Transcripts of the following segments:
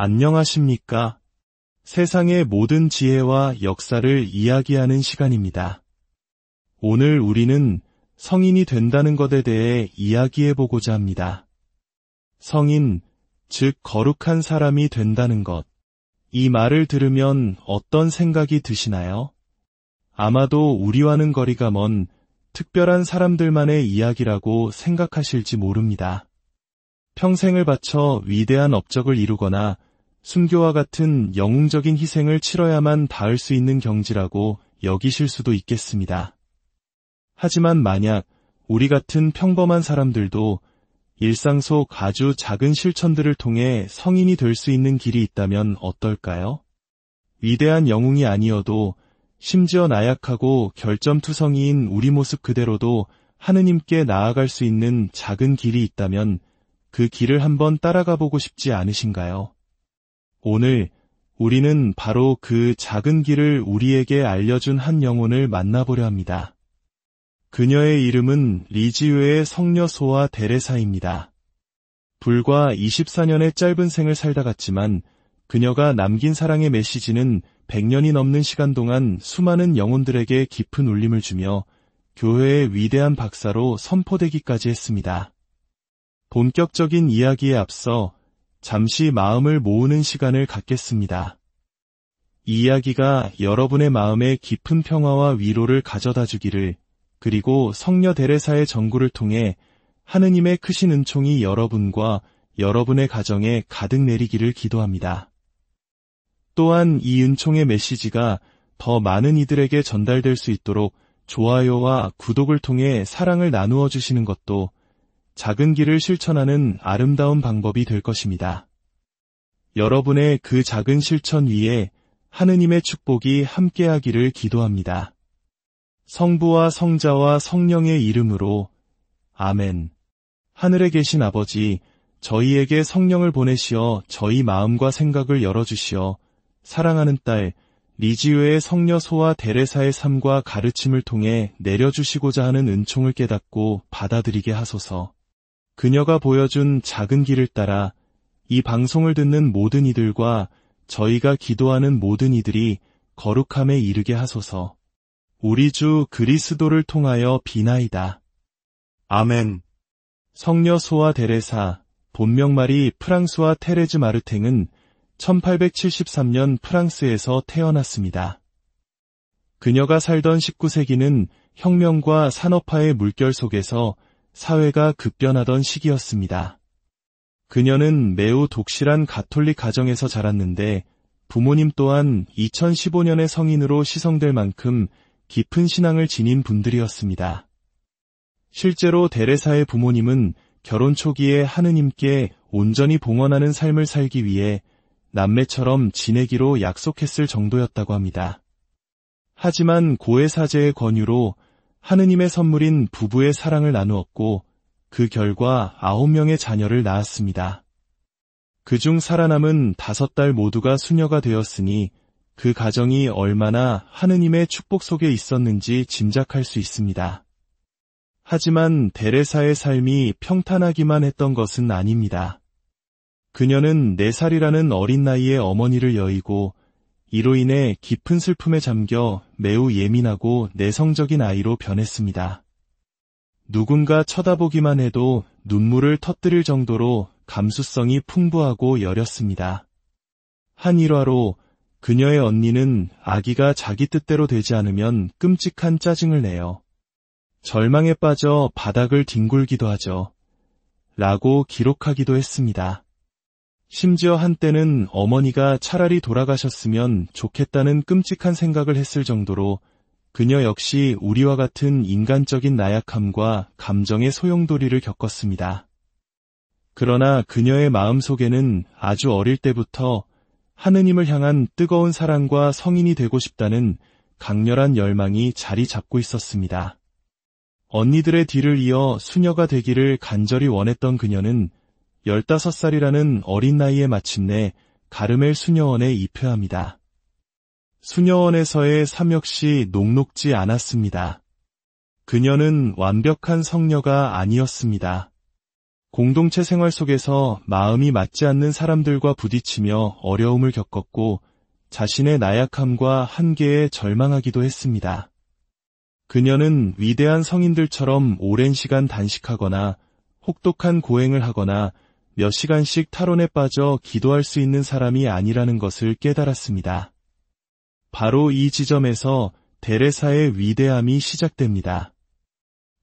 안녕하십니까? 세상의 모든 지혜와 역사를 이야기하는 시간입니다. 오늘 우리는 성인이 된다는 것에 대해 이야기해보고자 합니다. 성인, 즉 거룩한 사람이 된다는 것. 이 말을 들으면 어떤 생각이 드시나요? 아마도 우리와는 거리가 먼 특별한 사람들만의 이야기라고 생각하실지 모릅니다. 평생을 바쳐 위대한 업적을 이루거나 순교와 같은 영웅적인 희생을 치러야만 닿을 수 있는 경지라고 여기실 수도 있겠습니다. 하지만 만약 우리 같은 평범한 사람들도 일상 속 아주 작은 실천들을 통해 성인이 될 수 있는 길이 있다면 어떨까요? 위대한 영웅이 아니어도 심지어 나약하고 결점투성이인 우리 모습 그대로도 하느님께 나아갈 수 있는 작은 길이 있다면 그 길을 한번 따라가 보고 싶지 않으신가요? 오늘 우리는 바로 그 작은 길을 우리에게 알려준 한 영혼을 만나보려 합니다. 그녀의 이름은 리지유의 성녀 소아 데레사입니다. 불과 24년의 짧은 생을 살다 갔지만 그녀가 남긴 사랑의 메시지는 100년이 넘는 시간 동안 수많은 영혼들에게 깊은 울림을 주며 교회의 위대한 박사로 선포되기까지 했습니다. 본격적인 이야기에 앞서 잠시 마음을 모으는 시간을 갖겠습니다. 이 이야기가 여러분의 마음에 깊은 평화와 위로를 가져다 주기를, 그리고 성녀 데레사의 전구를 통해 하느님의 크신 은총이 여러분과 여러분의 가정에 가득 내리기를 기도합니다. 또한 이 은총의 메시지가 더 많은 이들에게 전달될 수 있도록 좋아요와 구독을 통해 사랑을 나누어 주시는 것도 작은 길을 실천하는 아름다운 방법이 될 것입니다. 여러분의 그 작은 실천 위에 하느님의 축복이 함께하기를 기도합니다. 성부와 성자와 성령의 이름으로 아멘. 하늘에 계신 아버지, 저희에게 성령을 보내시어 저희 마음과 생각을 열어주시어 사랑하는 딸 리지유의 성녀 소아 데레사의 삶과 가르침을 통해 내려주시고자 하는 은총을 깨닫고 받아들이게 하소서. 그녀가 보여준 작은 길을 따라 이 방송을 듣는 모든 이들과 저희가 기도하는 모든 이들이 거룩함에 이르게 하소서. 우리 주 그리스도를 통하여 비나이다. 아멘. 성녀 소아 데레사, 본명 마리 프랑수아 테레즈 마르탱은 1873년 프랑스에서 태어났습니다. 그녀가 살던 19세기는 혁명과 산업화의 물결 속에서 사회가 급변하던 시기였습니다. 그녀는 매우 독실한 가톨릭 가정에서 자랐는데 부모님 또한 2015년에 성인으로 시성될 만큼 깊은 신앙을 지닌 분들이었습니다. 실제로 데레사의 부모님은 결혼 초기에 하느님께 온전히 봉헌하는 삶을 살기 위해 남매처럼 지내기로 약속했을 정도였다고 합니다. 하지만 고해 사제의 권유로 하느님의 선물인 부부의 사랑을 나누었고 그 결과 9명의 자녀를 낳았습니다. 그중 살아남은 5딸 모두가 수녀가 되었으니 그 가정이 얼마나 하느님의 축복 속에 있었는지 짐작할 수 있습니다. 하지만 데레사의 삶이 평탄하기만 했던 것은 아닙니다. 그녀는 4살이라는 어린 나이에 어머니를 여의고 이로 인해 깊은 슬픔에 잠겨 매우 예민하고 내성적인 아이로 변했습니다. 누군가 쳐다보기만 해도 눈물을 터뜨릴 정도로 감수성이 풍부하고 여렸습니다. 한 일화로 그녀의 언니는 아기가 자기 뜻대로 되지 않으면 끔찍한 짜증을 내요. 절망에 빠져 바닥을 뒹굴기도 하죠. 라고 기록하기도 했습니다. 심지어 한때는 어머니가 차라리 돌아가셨으면 좋겠다는 끔찍한 생각을 했을 정도로 그녀 역시 우리와 같은 인간적인 나약함과 감정의 소용돌이를 겪었습니다. 그러나 그녀의 마음속에는 아주 어릴 때부터 하느님을 향한 뜨거운 사랑과 성인이 되고 싶다는 강렬한 열망이 자리 잡고 있었습니다. 언니들의 뒤를 이어 수녀가 되기를 간절히 원했던 그녀는 15살이라는 어린 나이에 마침내 가르멜 수녀원에 입회합니다. 수녀원에서의 삶 역시 녹록지 않았습니다. 그녀는 완벽한 성녀가 아니었습니다. 공동체 생활 속에서 마음이 맞지 않는 사람들과 부딪히며 어려움을 겪었고 자신의 나약함과 한계에 절망하기도 했습니다. 그녀는 위대한 성인들처럼 오랜 시간 단식하거나 혹독한 고행을 하거나 몇 시간씩 탈원에 빠져 기도할 수 있는 사람이 아니라는 것을 깨달았습니다. 바로 이 지점에서 데레사의 위대함이 시작됩니다.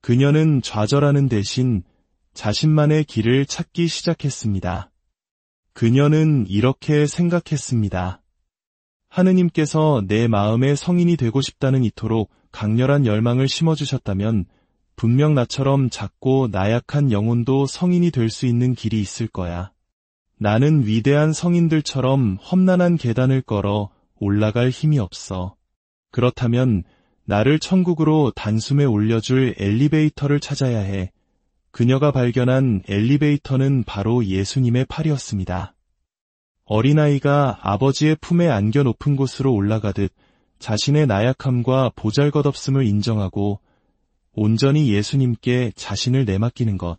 그녀는 좌절하는 대신 자신만의 길을 찾기 시작했습니다. 그녀는 이렇게 생각했습니다. 하느님께서 내 마음의 성인이 되고 싶다는 이토록 강렬한 열망을 심어주셨다면 분명 나처럼 작고 나약한 영혼도 성인이 될 수 있는 길이 있을 거야. 나는 위대한 성인들처럼 험난한 계단을 걸어 올라갈 힘이 없어. 그렇다면 나를 천국으로 단숨에 올려줄 엘리베이터를 찾아야 해. 그녀가 발견한 엘리베이터는 바로 예수님의 팔이었습니다. 어린아이가 아버지의 품에 안겨 높은 곳으로 올라가듯 자신의 나약함과 보잘것없음을 인정하고 온전히 예수님께 자신을 내맡기는 것.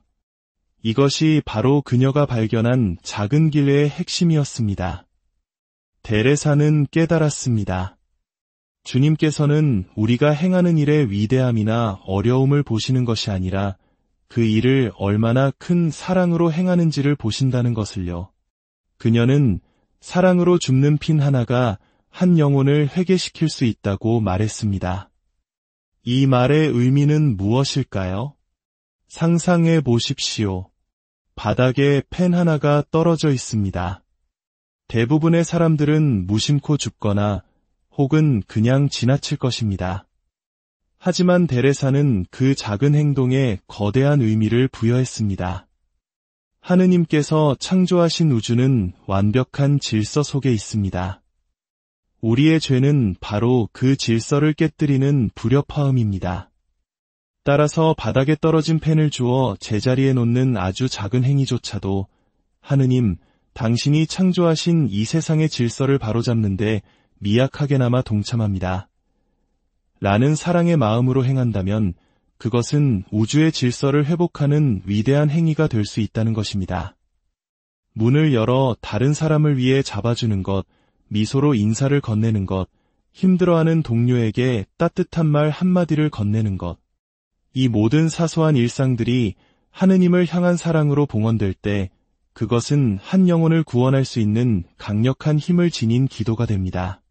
이것이 바로 그녀가 발견한 작은 길의 핵심이었습니다. 데레사는 깨달았습니다. 주님께서는 우리가 행하는 일의 위대함이나 어려움을 보시는 것이 아니라 그 일을 얼마나 큰 사랑으로 행하는지를 보신다는 것을요. 그녀는 사랑으로 줍는 핀 하나가 한 영혼을 회개시킬 수 있다고 말했습니다. 이 말의 의미는 무엇일까요? 상상해 보십시오. 바닥에 펜 하나가 떨어져 있습니다. 대부분의 사람들은 무심코 줍거나 혹은 그냥 지나칠 것입니다. 하지만 데레사는 그 작은 행동에 거대한 의미를 부여했습니다. 하느님께서 창조하신 우주는 완벽한 질서 속에 있습니다. 우리의 죄는 바로 그 질서를 깨뜨리는 불협화음입니다. 따라서 바닥에 떨어진 펜을 주워 제자리에 놓는 아주 작은 행위조차도 하느님, 당신이 창조하신 이 세상의 질서를 바로잡는데 미약하게나마 동참합니다. 라는 사랑의 마음으로 행한다면 그것은 우주의 질서를 회복하는 위대한 행위가 될 수 있다는 것입니다. 문을 열어 다른 사람을 위해 잡아주는 것, 미소로 인사를 건네는 것, 힘들어하는 동료에게 따뜻한 말 한마디를 건네는 것. 이 모든 사소한 일상들이 하느님을 향한 사랑으로 봉헌될 때 그것은 한 영혼을 구원할 수 있는 강력한 힘을 지닌 기도가 됩니다.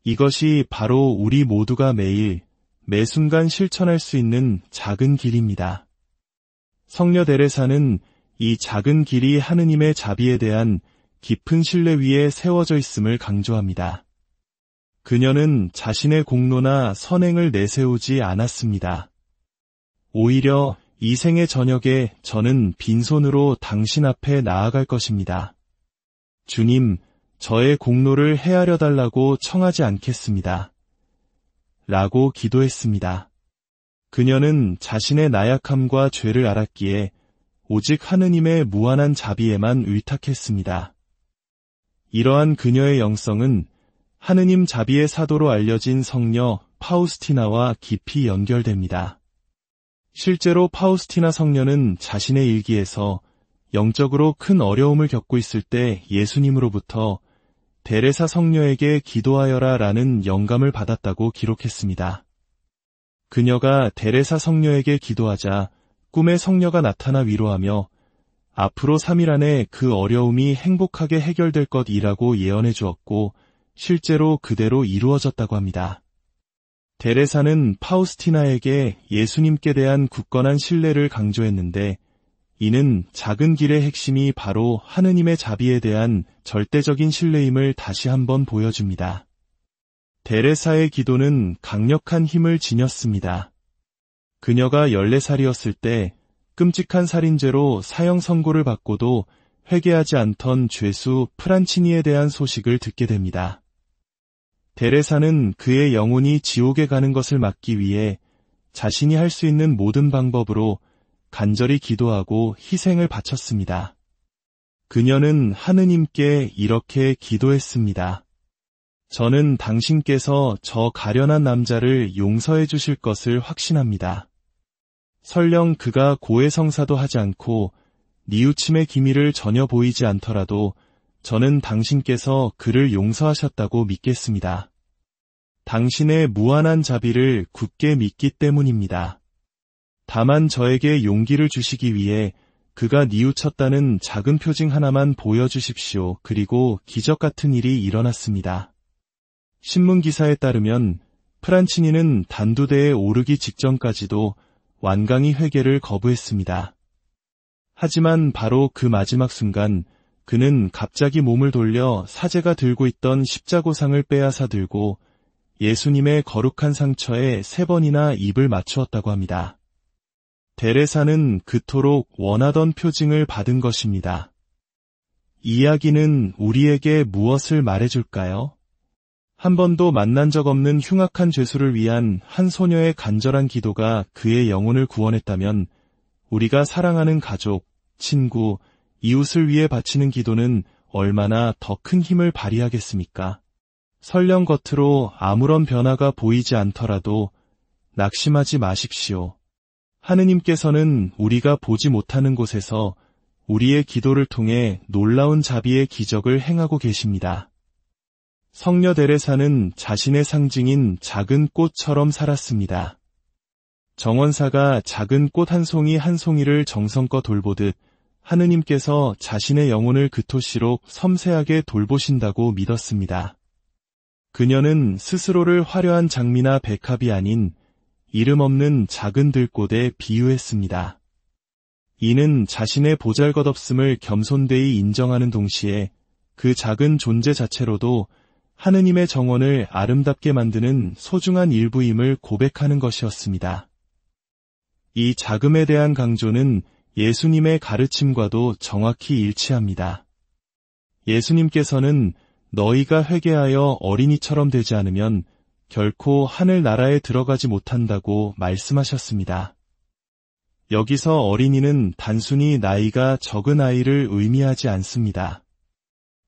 이것이 바로 우리 모두가 매일, 매 순간 실천할 수 있는 작은 길입니다. 성녀 데레사는 이 작은 길이 하느님의 자비에 대한 깊은 신뢰 위에 세워져 있음을 강조합니다. 그녀는 자신의 공로나 선행을 내세우지 않았습니다. 오히려 이 생의 저녁에 저는 빈손으로 당신 앞에 나아갈 것입니다. 주님, 저의 공로를 헤아려 달라고 청하지 않겠습니다. 라고 기도했습니다. 그녀는 자신의 나약함과 죄를 알았기에 오직 하느님의 무한한 자비에만 의탁했습니다. 이러한 그녀의 영성은 하느님 자비의 사도로 알려진 성녀 파우스티나와 깊이 연결됩니다. 실제로 파우스티나 성녀는 자신의 일기에서 영적으로 큰 어려움을 겪고 있을 때 예수님으로부터 데레사 성녀에게 기도하여라 라는 영감을 받았다고 기록했습니다. 그녀가 데레사 성녀에게 기도하자 꿈에 성녀가 나타나 위로하며 앞으로 3일 안에 그 어려움이 행복하게 해결될 것이라고 예언해 주었고 실제로 그대로 이루어졌다고 합니다. 데레사는 파우스티나에게 예수님께 대한 굳건한 신뢰를 강조했는데 이는 작은 길의 핵심이 바로 하느님의 자비에 대한 절대적인 신뢰임을 다시 한번 보여줍니다. 데레사의 기도는 강력한 힘을 지녔습니다. 그녀가 14살이었을 때 끔찍한 살인죄로 사형 선고를 받고도 회개하지 않던 죄수 프란치니에 대한 소식을 듣게 됩니다. 데레사는 그의 영혼이 지옥에 가는 것을 막기 위해 자신이 할 수 있는 모든 방법으로 간절히 기도하고 희생을 바쳤습니다. 그녀는 하느님께 이렇게 기도했습니다. 저는 당신께서 저 가련한 남자를 용서해 주실 것을 확신합니다. 설령 그가 고해성사도 하지 않고 뉘우침의 기미를 전혀 보이지 않더라도 저는 당신께서 그를 용서하셨다고 믿겠습니다. 당신의 무한한 자비를 굳게 믿기 때문입니다. 다만 저에게 용기를 주시기 위해 그가 뉘우쳤다는 작은 표징 하나만 보여주십시오. 그리고 기적 같은 일이 일어났습니다. 신문 기사에 따르면 프란치니는 단두대에 오르기 직전까지도 완강히 회개를 거부했습니다. 하지만 바로 그 마지막 순간 그는 갑자기 몸을 돌려 사제가 들고 있던 십자고상을 빼앗아 들고 예수님의 거룩한 상처에 3번이나 입을 맞추었다고 합니다. 데레사는 그토록 원하던 표징을 받은 것입니다. 이야기는 우리에게 무엇을 말해줄까요? 한 번도 만난 적 없는 흉악한 죄수를 위한 한 소녀의 간절한 기도가 그의 영혼을 구원했다면 우리가 사랑하는 가족, 친구, 이웃을 위해 바치는 기도는 얼마나 더 큰 힘을 발휘하겠습니까? 설령 겉으로 아무런 변화가 보이지 않더라도 낙심하지 마십시오. 하느님께서는 우리가 보지 못하는 곳에서 우리의 기도를 통해 놀라운 자비의 기적을 행하고 계십니다. 성녀 데레사는 자신의 상징인 작은 꽃처럼 살았습니다. 정원사가 작은 꽃 한 송이 한 송이를 정성껏 돌보듯 하느님께서 자신의 영혼을 그토록 섬세하게 돌보신다고 믿었습니다. 그녀는 스스로를 화려한 장미나 백합이 아닌 이름 없는 작은 들꽃에 비유했습니다. 이는 자신의 보잘것없음을 겸손되이 인정하는 동시에 그 작은 존재 자체로도 하느님의 정원을 아름답게 만드는 소중한 일부임을 고백하는 것이었습니다. 이 작음에 대한 강조는 예수님의 가르침과도 정확히 일치합니다. 예수님께서는 너희가 회개하여 어린이처럼 되지 않으면 결코 하늘나라에 들어가지 못한다고 말씀하셨습니다. 여기서 어린이는 단순히 나이가 적은 아이를 의미하지 않습니다.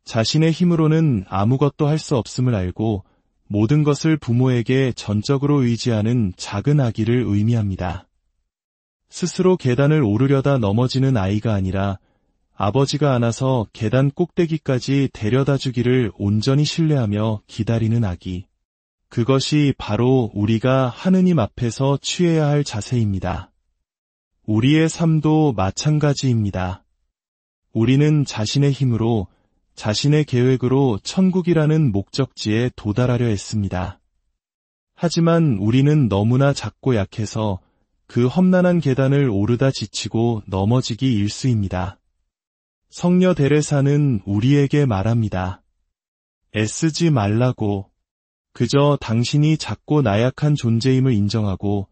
자신의 힘으로는 아무것도 할 수 없음을 알고 모든 것을 부모에게 전적으로 의지하는 작은 아기를 의미합니다. 스스로 계단을 오르려다 넘어지는 아이가 아니라 아버지가 안아서 계단 꼭대기까지 데려다 주기를 온전히 신뢰하며 기다리는 아기. 그것이 바로 우리가 하느님 앞에서 취해야 할 자세입니다. 우리의 삶도 마찬가지입니다. 우리는 자신의 힘으로, 자신의 계획으로 천국이라는 목적지에 도달하려 했습니다. 하지만 우리는 너무나 작고 약해서 그 험난한 계단을 오르다 지치고 넘어지기 일쑤입니다. 성녀 데레사는 우리에게 말합니다. 애쓰지 말라고. 그저 당신이 작고 나약한 존재임을 인정하고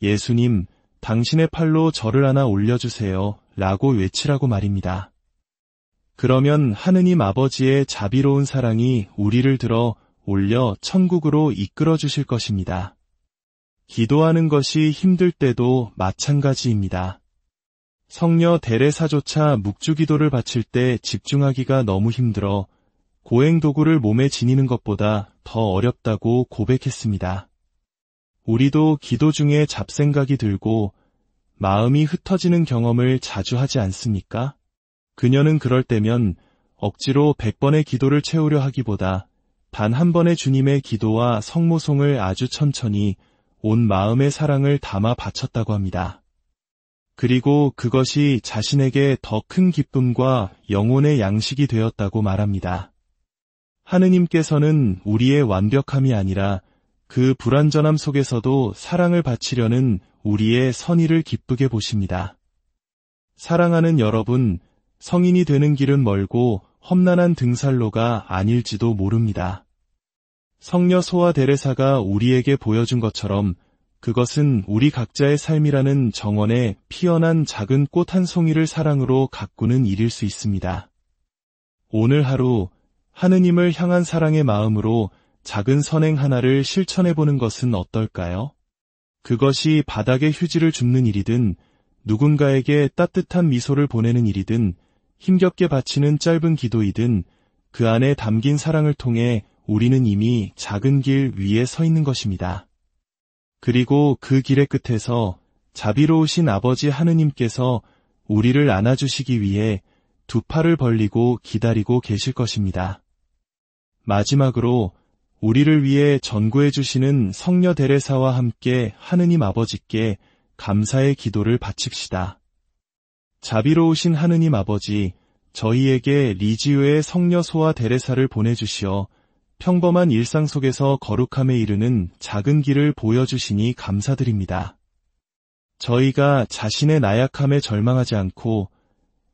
예수님, 당신의 팔로 저를 하나 올려주세요 라고 외치라고 말입니다. 그러면 하느님 아버지의 자비로운 사랑이 우리를 들어 올려 천국으로 이끌어 주실 것입니다. 기도하는 것이 힘들 때도 마찬가지입니다. 성녀 데레사조차 묵주기도를 바칠 때 집중하기가 너무 힘들어 고행도구를 몸에 지니는 것보다 더 어렵다고 고백했습니다. 우리도 기도 중에 잡생각이 들고 마음이 흩어지는 경험을 자주 하지 않습니까? 그녀는 그럴 때면 억지로 100번의 기도를 채우려 하기보다 단 한 번의 주님의 기도와 성모송을 아주 천천히 온 마음의 사랑을 담아 바쳤다고 합니다. 그리고 그것이 자신에게 더 큰 기쁨과 영혼의 양식이 되었다고 말합니다. 하느님께서는 우리의 완벽함이 아니라 그 불완전함 속에서도 사랑을 바치려는 우리의 선의를 기쁘게 보십니다. 사랑하는 여러분, 성인이 되는 길은 멀고 험난한 등살로가 아닐지도 모릅니다. 성녀 소아 데레사가 우리에게 보여준 것처럼 그것은 우리 각자의 삶이라는 정원에 피어난 작은 꽃 한 송이를 사랑으로 가꾸는 일일 수 있습니다. 오늘 하루 하느님을 향한 사랑의 마음으로 작은 선행 하나를 실천해보는 것은 어떨까요? 그것이 바닥에 휴지를 줍는 일이든 누군가에게 따뜻한 미소를 보내는 일이든 힘겹게 바치는 짧은 기도이든 그 안에 담긴 사랑을 통해 우리는 이미 작은 길 위에 서 있는 것입니다. 그리고 그 길의 끝에서 자비로우신 아버지 하느님께서 우리를 안아주시기 위해 두 팔을 벌리고 기다리고 계실 것입니다. 마지막으로 우리를 위해 전구해 주시는 성녀 데레사와 함께 하느님 아버지께 감사의 기도를 바칩시다. 자비로우신 하느님 아버지, 저희에게 리지우의 성녀 소아 데레사를 보내주시어 평범한 일상 속에서 거룩함에 이르는 작은 길을 보여주시니 감사드립니다. 저희가 자신의 나약함에 절망하지 않고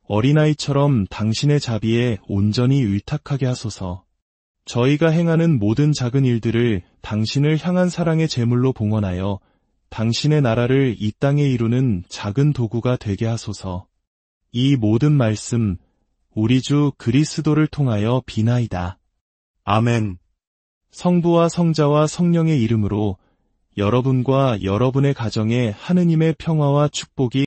어린아이처럼 당신의 자비에 온전히 의탁하게 하소서. 저희가 행하는 모든 작은 일들을 당신을 향한 사랑의 제물로 봉헌하여 당신의 나라를 이 땅에 이루는 작은 도구가 되게 하소서. 이 모든 말씀 우리 주 그리스도를 통하여 비나이다. 아멘. 성부와 성자와 성령의 이름으로 여러분과 여러분의 가정에 하느님의 평화와 축복이